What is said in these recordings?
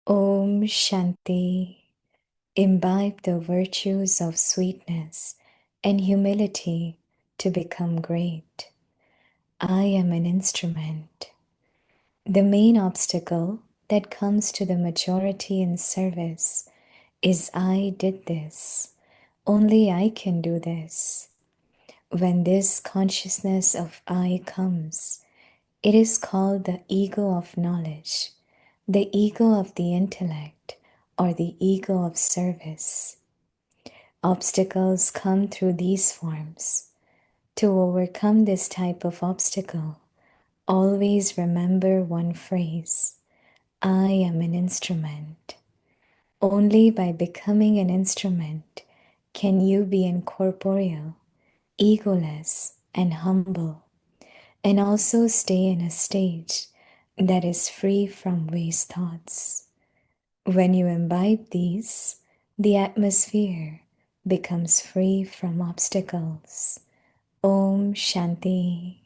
Om Shanti. Imbibe the virtues of sweetness and humility to become great. I am an instrument. The main obstacle that comes to the majority in service is I did this. Only I can do this. When this consciousness of I comes, it is called the ego of knowledge, the ego of the intellect, or the ego of service. Obstacles come through these forms. To overcome this type of obstacle, always remember one phrase: I am an instrument. Only by becoming an instrument can you be incorporeal, egoless, and humble, and also stay in a stage that is free from waste thoughts. When you imbibe these, the atmosphere becomes free from obstacles. Om Shanti.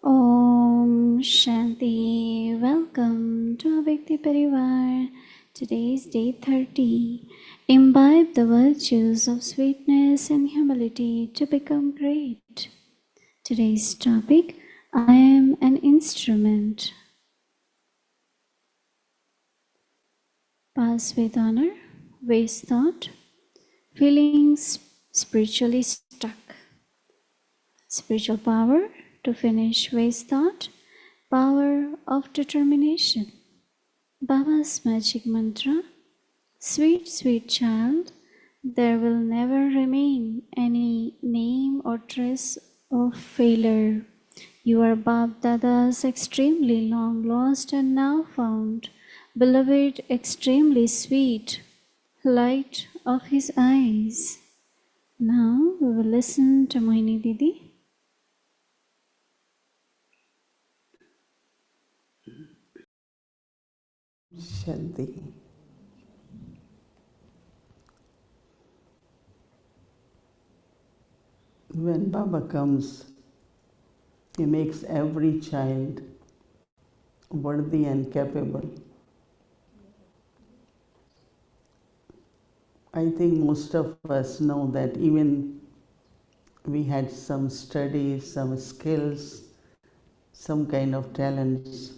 Om Shanti. Welcome to Avekti Parivar. Today is day 30. Imbibe the virtues of sweetness and humility to become great. Today's topic: I am an instrument. Pass with honor, waste thought, feeling spiritually stuck. Spiritual power to finish waste thought, power of determination. Baba's magic mantra: sweet, sweet child, there will never remain any name or trace of failure. You are Bab Dada's extremely long lost and now found, beloved, extremely sweet, light of his eyes. Now we will listen to Mohini Didi. Shanti. When Baba comes, he makes every child worthy and capable. I think most of us know that even we had some studies, some skills, some kind of talents.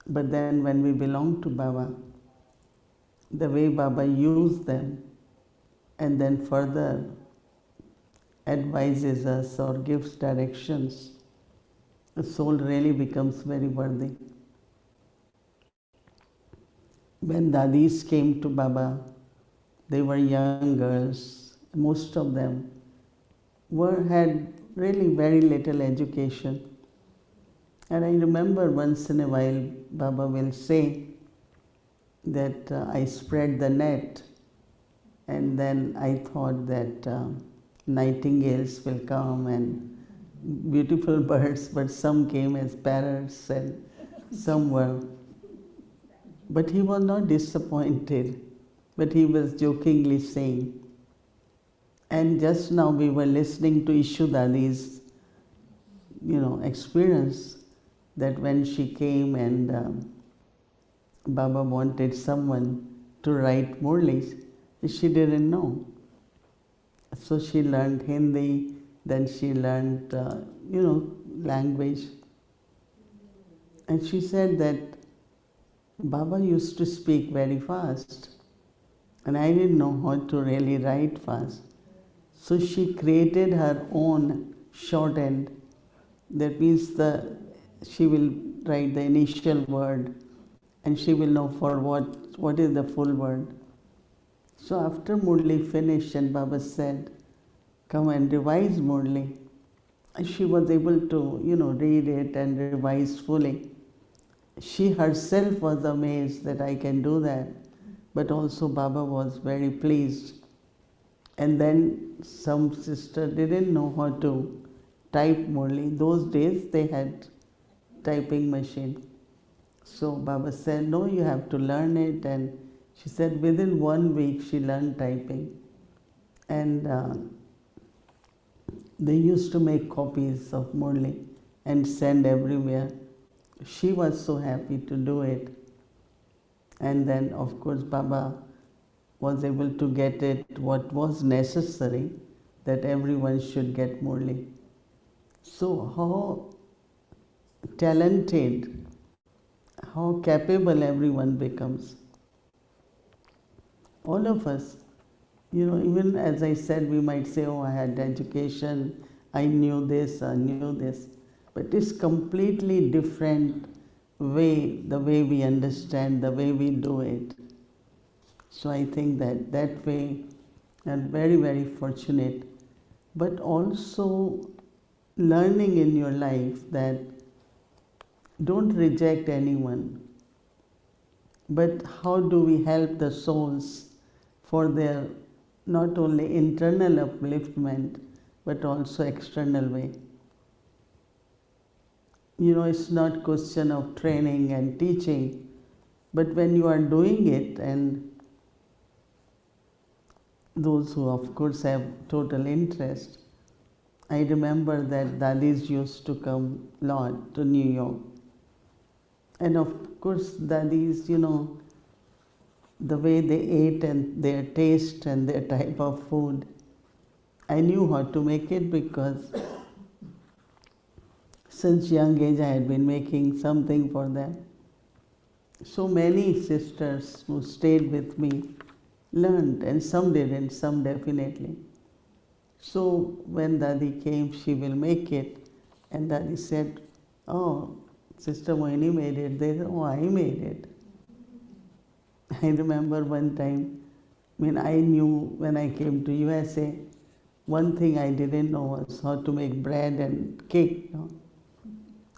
But then when we belong to Baba, the way Baba used them and then further advises us or gives directions, the soul really becomes very worthy. When Dadis came to Baba, they were young girls. Most of them had really very little education. And I remember once in a while Baba will say that I spread the net, and then I thought that nightingales will come and beautiful birds, but some came as parrots and some were. But he was not disappointed, but he was jokingly saying. And just now we were listening to Ishudadi's, experience that when she came and Baba wanted someone to write Murlis, she didn't know. So she learned Hindi, then she learned, language. And she said that Baba used to speak very fast, and I didn't know how to really write fast. So she created her own shorthand. That means she will write the initial word, and she will know for what is the full word. So after Murli finished and Baba said, "Come and revise Murli," she was able to, read it and revise fully. She herself was amazed that I can do that, but also Baba was very pleased. And then some sister didn't know how to type Murli. Those days they had typing machine. So Baba said, no, you have to learn it. And she said within 1 week she learned typing. And they used to make copies of Murli and send everywhere. She was so happy to do it. And then, of course, Baba was able to get it what was necessary, that everyone should get Murli. So, how talented, how capable everyone becomes. All of us, even as I said, we might say, oh, I had education, I knew this, I knew this. But it's completely different way, the way we understand, the way we do it. So I think that way I'm very, very fortunate. But also learning in your life that don't reject anyone, but how do we help the souls for their not only internal upliftment, but also external way. It's not question of training and teaching, but when you are doing it, and those who of course have total interest. I remember that Dadis used to come a lot to New York. And of course, Dadis, the way they ate and their taste and their type of food, I knew how to make it because since young age I had been making something for them. So many sisters who stayed with me learned, and some didn't, some definitely. So when Dadi came, she will make it. And Dadi said, oh, Sister Mohini made it. They said, oh, I made it. I remember one time, I knew when I came to USA, one thing I didn't know was how to make bread and cake.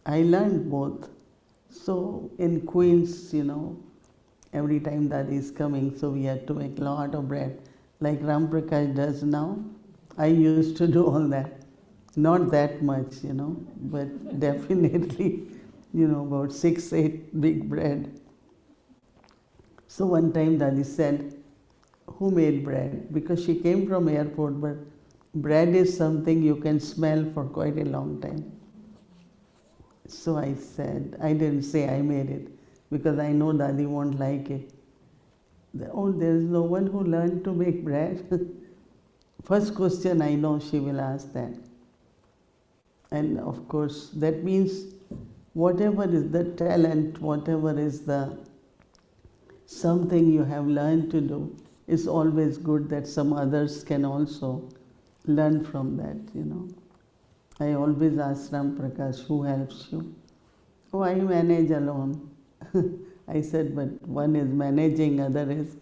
I learned both. So in Queens, every time Dadi is coming, so we had to make a lot of bread, like Ram Prakash does now. I used to do all that. Not that much, but definitely, about 6, 8 big bread. So one time Dadi said, who made bread? Because she came from airport, but bread is something you can smell for quite a long time. So I said, I didn't say I made it, because I know Dadi won't like it. Oh, there is no one who learned to make bread? First question I know she will ask that. And of course, that means whatever is the talent, whatever is the something you have learned to do, it's always good that some others can also learn from that, I always ask Ram Prakash, who helps you? Oh, I manage alone. I said, but one is managing, other is...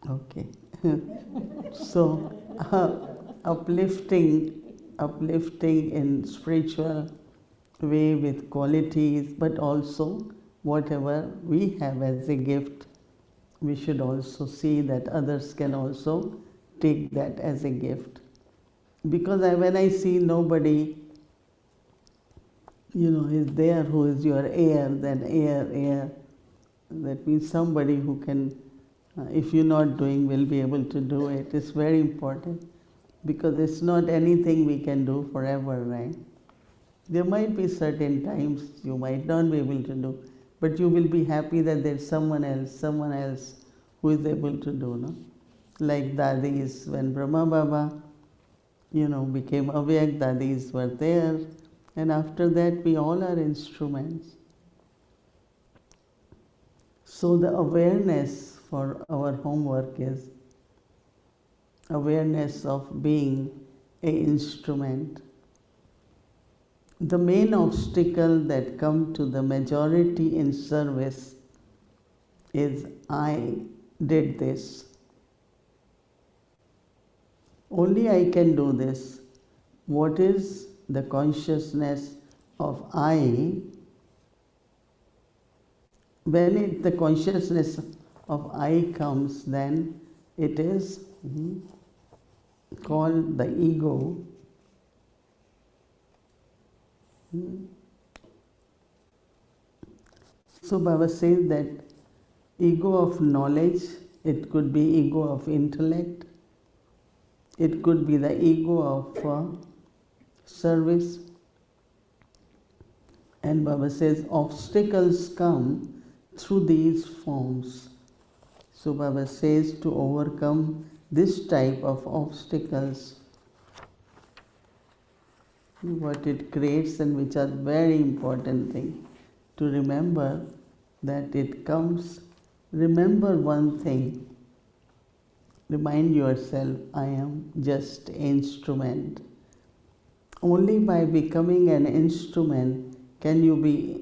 Okay. So, uplifting in spiritual way with qualities, but also whatever we have as a gift, we should also see that others can also take that as a gift. Because when I see nobody, is there who is your heir, then heir, that means somebody who can, if you're not doing, will be able to do it. It's very important because it's not anything we can do forever, right? There might be certain times you might not be able to do, but you will be happy that there's someone else who is able to do, no? Like Dadis, when Brahma Baba, became awake, Dadis were there, and after that we all are instruments. So the awareness for our homework is awareness of being an instrument. The main obstacle that comes to the majority in service is I did this. Only I can do this. What is the consciousness of I? When the consciousness of I comes, then it is called the ego. So Baba says that ego of knowledge, it could be ego of intellect, it could be the ego of service. And Baba says obstacles come through these forms. So Baba says to overcome this type of obstacles, what it creates and which are very important thing to remember, that it comes, remember one thing, remind yourself, I am just instrument. Only by becoming an instrument can you be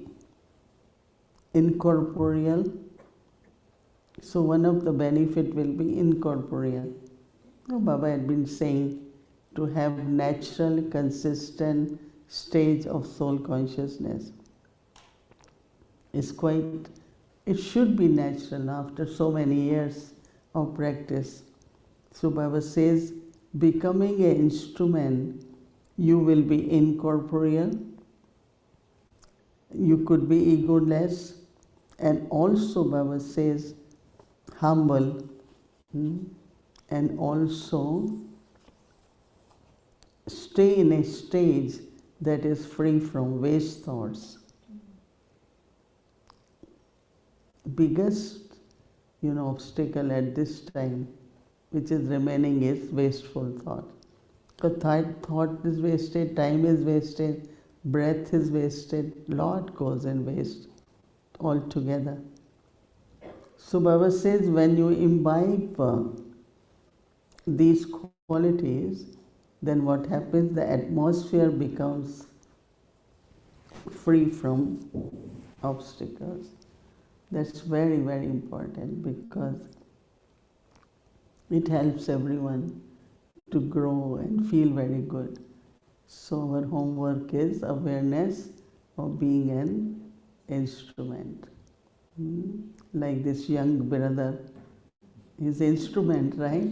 incorporeal. So one of the benefit will be incorporeal. Baba had been saying to have natural, consistent stage of soul consciousness. It's quite, it should be natural after so many years of practice. So Baba says, becoming an instrument, you will be incorporeal, you could be egoless, and also Baba says, humble, and also stay in a stage that is free from waste thoughts. Biggest, obstacle at this time, which is remaining, is wasteful thought. Because thought is wasted, time is wasted, breath is wasted, lot goes in waste altogether. So Baba says, when you imbibe these qualities, then what happens? The atmosphere becomes free from obstacles. That's very, very important because it helps everyone to grow and feel very good. So our homework is awareness of being an instrument. Like this young brother, his instrument, right?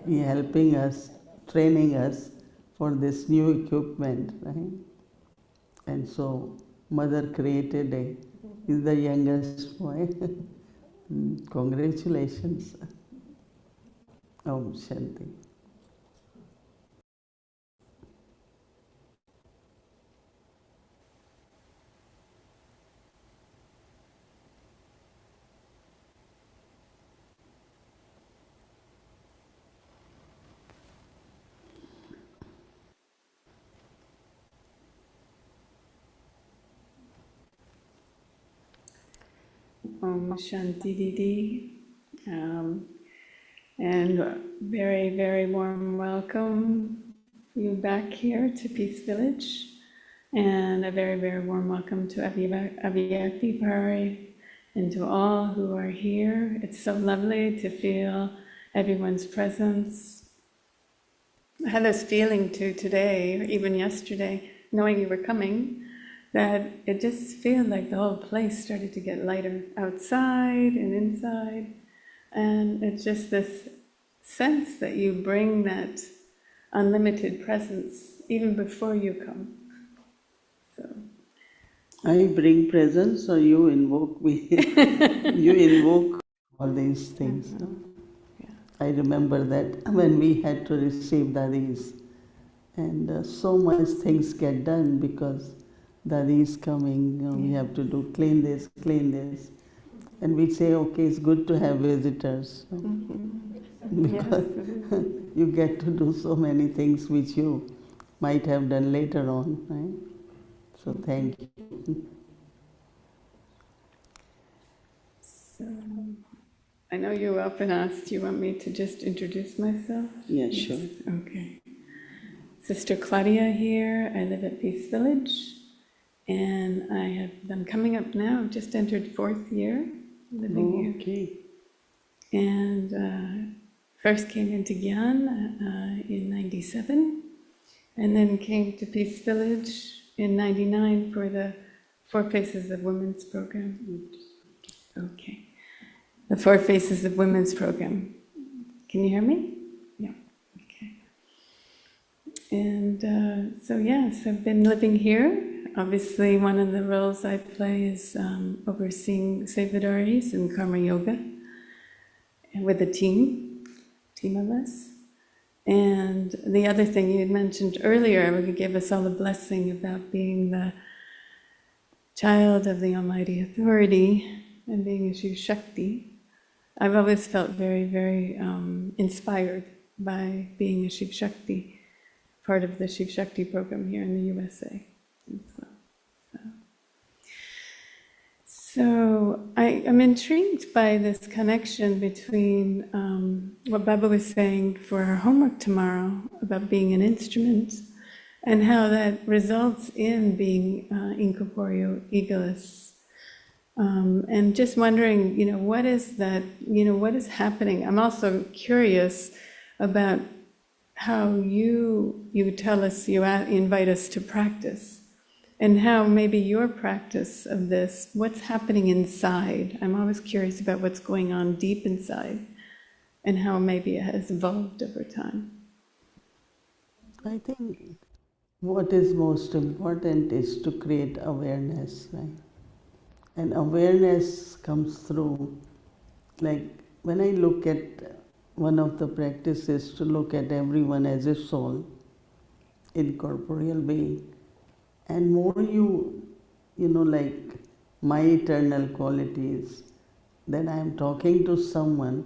He helping us, training us for this new equipment, right? And so mother created he's the youngest boy. Congratulations. Om Shanti. Om Shanti Didi. And very, very warm welcome you back here to Peace Village. And a very, very warm welcome to Avyakti Pari and to all who are here. It's so lovely to feel everyone's presence. I had this feeling too today, or even yesterday, knowing you were coming, that it just feels like the whole place started to get lighter outside and inside. And it's just this sense that you bring that unlimited presence even before you come. So I bring presence or you invoke me? You invoke all these things. No? yeah. I remember that when we had to receive Dadis, and so much things get done because Dadi is coming, we have to do clean this, and we say, okay, it's good to have visitors. Because Yes, you get to do so many things which you might have done later on, right? So thank you. I know you often ask, do you want me to just introduce myself? Yeah, sure. Okay. Sister Claudia here. I live at Peace Village, and I'm coming up now. I've just entered 4th year living here. Okay. And first came into Gyan in 97, and then came to Peace Village in 99 for the Four Faces of Women's program. Okay. The Four Faces of Women's program. Can you hear me? Yeah. Okay. And so yes, I've been living here. Obviously, one of the roles I play is overseeing Sevadaris and Karma Yoga, and with a team of us. And the other thing you had mentioned earlier, where you gave us all a blessing about being the child of the Almighty Authority and being a Shiv Shakti. I've always felt very, very inspired by being a Shiv Shakti, part of the Shiv Shakti program here in the USA as well. So I'm intrigued by this connection between what Baba was saying for our homework tomorrow about being an instrument, and how that results in being incorporeal, egoless. And just wondering, what is that, what is happening? I'm also curious about how you tell us, you invite us to practice, and how maybe your practice of this, what's happening inside. I'm always curious about what's going on deep inside, and how maybe it has evolved over time. I think what is most important is to create awareness, right? And awareness comes through, like when I look at one of the practices to look at everyone as a soul, incorporeal being, and more like my eternal qualities, then I am talking to someone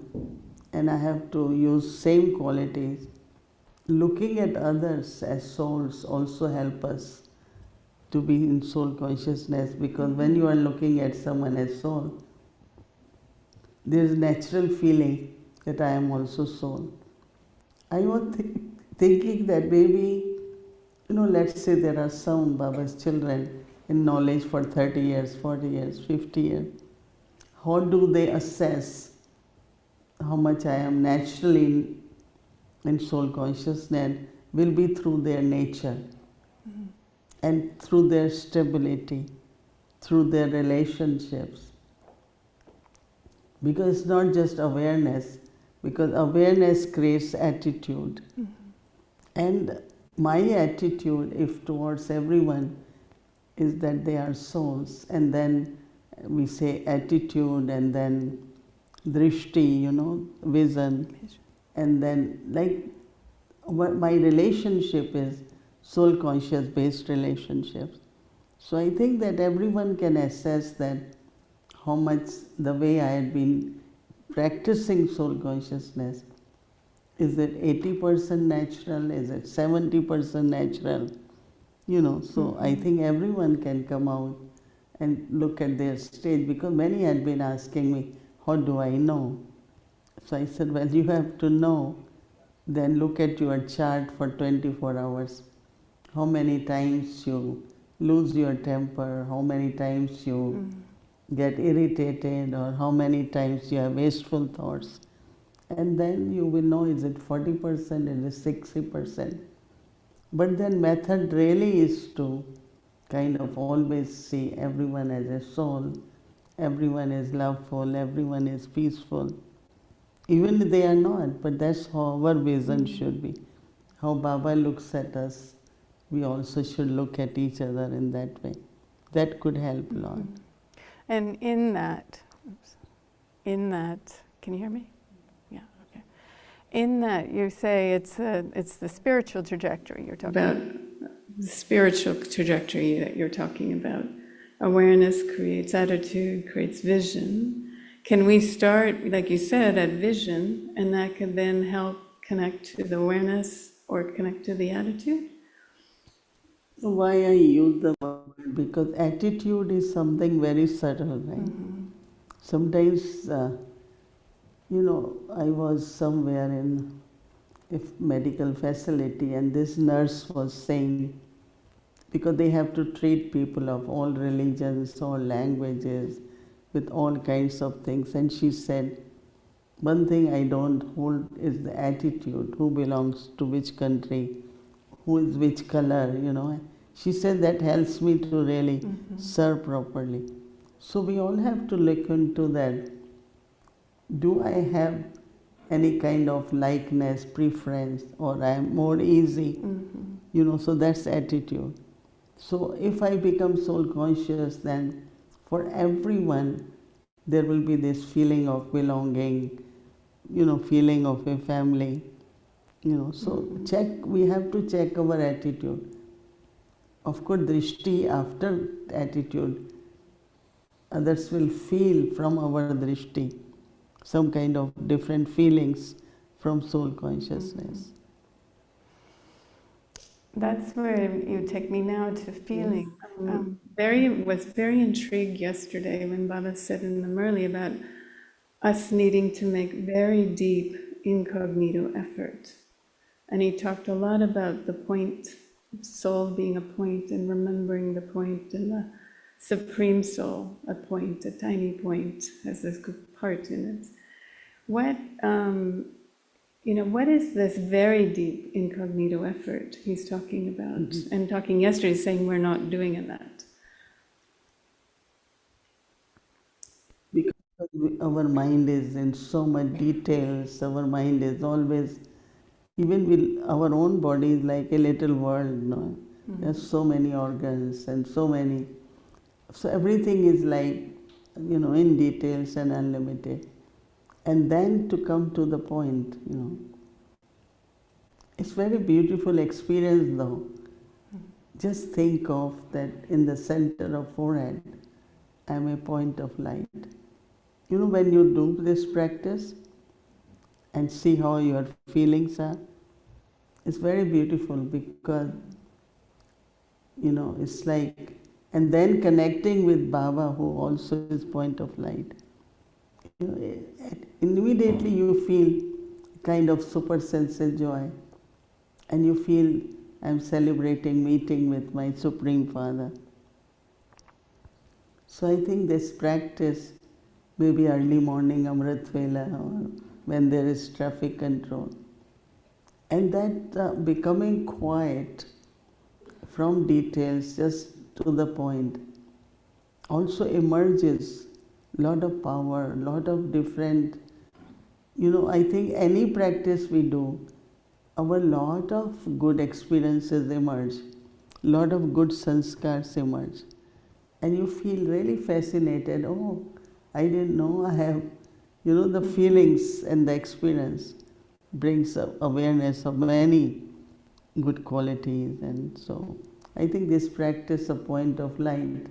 and I have to use same qualities. Looking at others as souls also help us to be in soul consciousness, because when you are looking at someone as soul, there is natural feeling that I am also soul. I was thinking that maybe, let's say there are some Baba's children in knowledge for 30 years, 40 years, 50 years. How do they assess how much I am naturally in soul consciousness? Will be through their nature. Mm-hmm. And through their stability, through their relationships. Because it's not just awareness, because awareness creates attitude. Mm-hmm. And my attitude, if towards everyone, is that they are souls, and then we say attitude, and then drishti, vision, and then like my relationship is soul conscious based relationships. So I think that everyone can assess that how much the way I had been practicing soul consciousness, is it 80% natural, is it 70% natural? So I think everyone can come out and look at their stage, because many had been asking me, how do I know? So I said, well, you have to know, then look at your chart for 24 hours. How many times you lose your temper, how many times you get irritated, or how many times you have wasteful thoughts. And then you will know, is it 40%, is it 60%? But then method really is to kind of always see everyone as a soul, everyone is loveful, everyone is peaceful. Even if they are not, but that's how our vision should be. How Baba looks at us, we also should look at each other in that way. That could help a lot. And in that, can you hear me? Yeah, okay. In that, you say it's the spiritual trajectory you're talking about. The spiritual trajectory that you're talking about. Awareness creates attitude, creates vision. Can we start, like you said, at vision, and that can then help connect to the awareness or connect to the attitude? So why I use the word? Because attitude is something very subtle, right? Mm-hmm. Sometimes I was somewhere in a medical facility, and this nurse was saying, because they have to treat people of all religions, all languages, with all kinds of things. And she said, one thing I don't hold is the attitude, who belongs to which country, who is which color. She said that helps me to really serve properly. So we all have to look into that. Do I have any kind of likeness, preference, or I am more easy? So that's attitude. So if I become soul conscious, then for everyone there will be this feeling of belonging, feeling of a family. So we have to check our attitude. Of course, drishti after attitude, others will feel from our drishti some kind of different feelings from soul consciousness. That's where you take me now to feeling. Was very intrigued yesterday when Baba said in the Murli about us needing to make very deep incognito effort. And he talked a lot about the point, soul being a point, and remembering the point, and the supreme soul, a point, a tiny point, has this good part in it. What is this very deep incognito effort he's talking about? And talking yesterday, saying we're not doing that. Because our mind is in so much details, our mind is always, even with our own body is like a little world, no? There's so many organs and so everything is like, in details and unlimited. And then to come to the point, it's very beautiful experience though. Just think of that in the center of forehead, I'm a point of light. When you do this practice and see how your feelings are, it's very beautiful because, it's like, and then connecting with Baba, who also is point of light. Immediately you feel kind of super sensual joy, and you feel I'm celebrating meeting with my Supreme Father. So I think this practice, maybe early morning Amrit Vela, or when there is traffic control, and that becoming quiet from details just to the point also emerges lot of power, lot of different, I think any practice we do, our lot of good experiences emerge, lot of good sanskars emerge, and you feel really fascinated. Oh, I didn't know I have, the feelings and the experience brings awareness of many good qualities. And so I think this practice of point of light,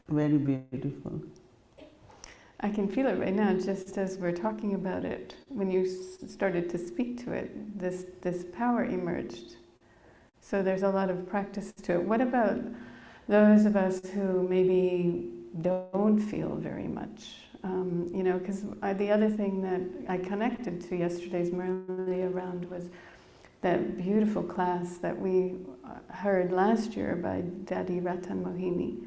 very beautiful. I can feel it right now, just as we're talking about it. When you started to speak to it, this power emerged. So there's a lot of practice to it. What about those of us who maybe don't feel very much? Because the other thing that I connected to yesterday's Murli around was that beautiful class that we heard last year by Daddy Ratan Mohini,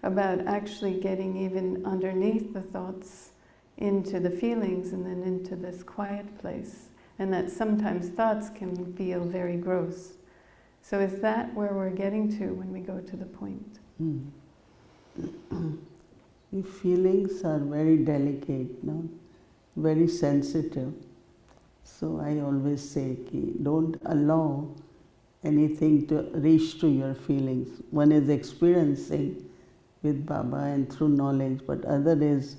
about actually getting even underneath the thoughts into the feelings and then into this quiet place. And that sometimes thoughts can feel very gross. So is that where we're getting to when we go to the point? The feelings are very delicate, no? Very sensitive. So I always say, don't allow anything to reach to your feelings. One is experiencing with Baba and through knowledge, but other is,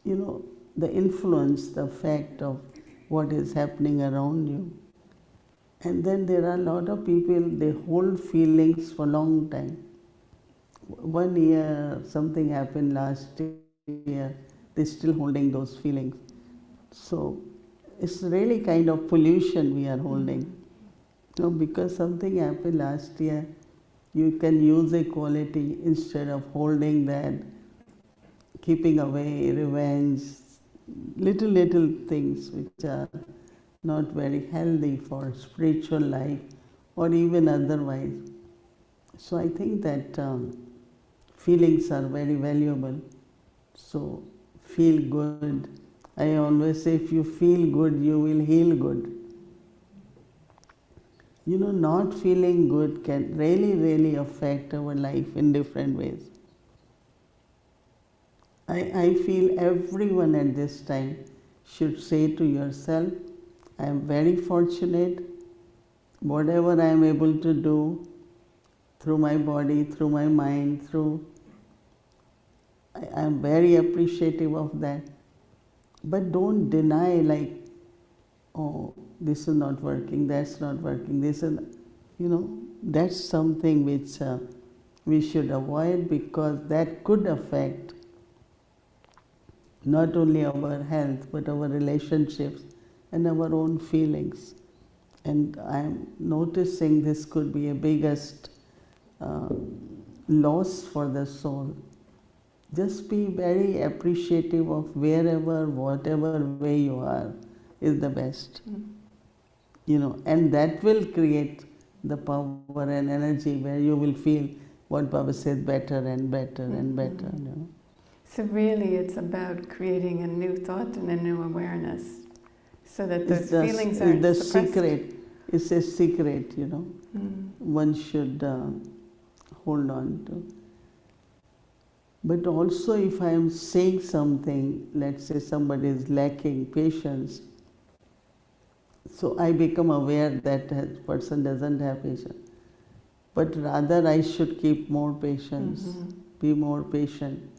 the influence, the fact of what is happening around you. And then there are a lot of people, they hold feelings for a long time. 1 year, something happened last year, they're still holding those feelings. So it's really kind of pollution we are holding. Because something happened last year, you can use a quality instead of holding that, keeping away, revenge, little things which are not very healthy for spiritual life or even otherwise. So I think that feelings are very valuable. So feel good. I always say if you feel good, you will heal good. You know, not feeling good can really affect our life in different ways. I feel everyone at this time should say to yourself, I am very fortunate. Whatever I am able to do through my body, through my mind, I am very appreciative of that. But don't deny like, oh, this is not working, that's not working, this is, that's something which we should avoid, because that could affect not only our health but our relationships and our own feelings. And I'm noticing this could be a biggest loss for the soul. Just be very appreciative of wherever, whatever way you are is the best. And that will create the power and energy where you will feel what Baba said, better and better and better. So really it's about creating a new thought and a new awareness so that those feelings aren't the suppressed. secret. It's a secret, one should hold on to. But also if I am saying something, let's say somebody is lacking patience, so I become aware that person doesn't have patience. But rather I should keep more patience, be more patient.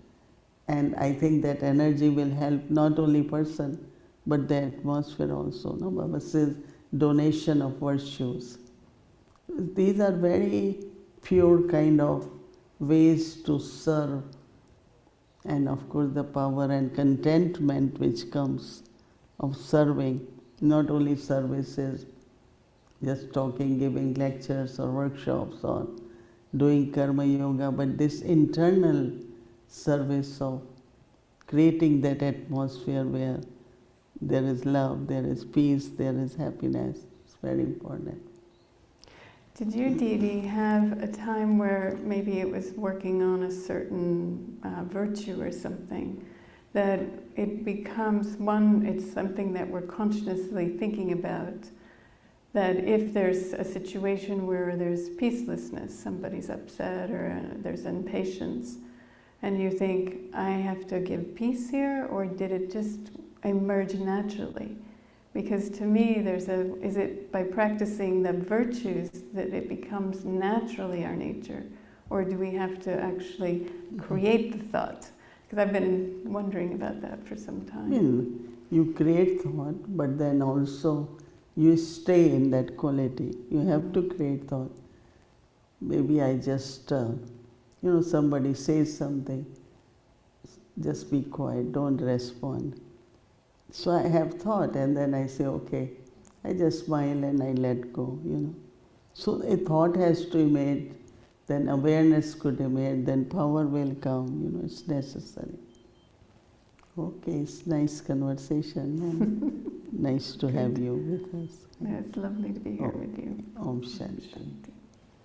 And I think that energy will help not only person, but the atmosphere also. No, Baba says donation of virtues. These are very pure kind of ways to serve. And of course the power and contentment which comes of serving, not only services, just talking, giving lectures or workshops or doing karma yoga, but this internal service of creating that atmosphere where there is love, there is peace, there is happiness. It's very important. Did you, Didi, have a time where maybe it was working on a certain virtue or something, that it becomes it's something that we're consciously thinking about, that if there's a situation where there's peacelessness, somebody's upset or there's impatience, and you think, I have to give peace here, or did it just emerge naturally? Because to me, is it by practicing the virtues that it becomes naturally our nature? Or do we have to actually create the thought? Because I've been wondering about that for some time. You create thought, but then also you stay in that quality. You have to create thought. Maybe I just, somebody says something, just be quiet, don't respond. So I have thought, and then I say, okay, I just smile and I let go, So a thought has to emerge, then awareness could emerge, then power will come, it's necessary. Okay, it's nice conversation, and nice to have you with us. Yeah, it's lovely to be here with you. Om Shanti.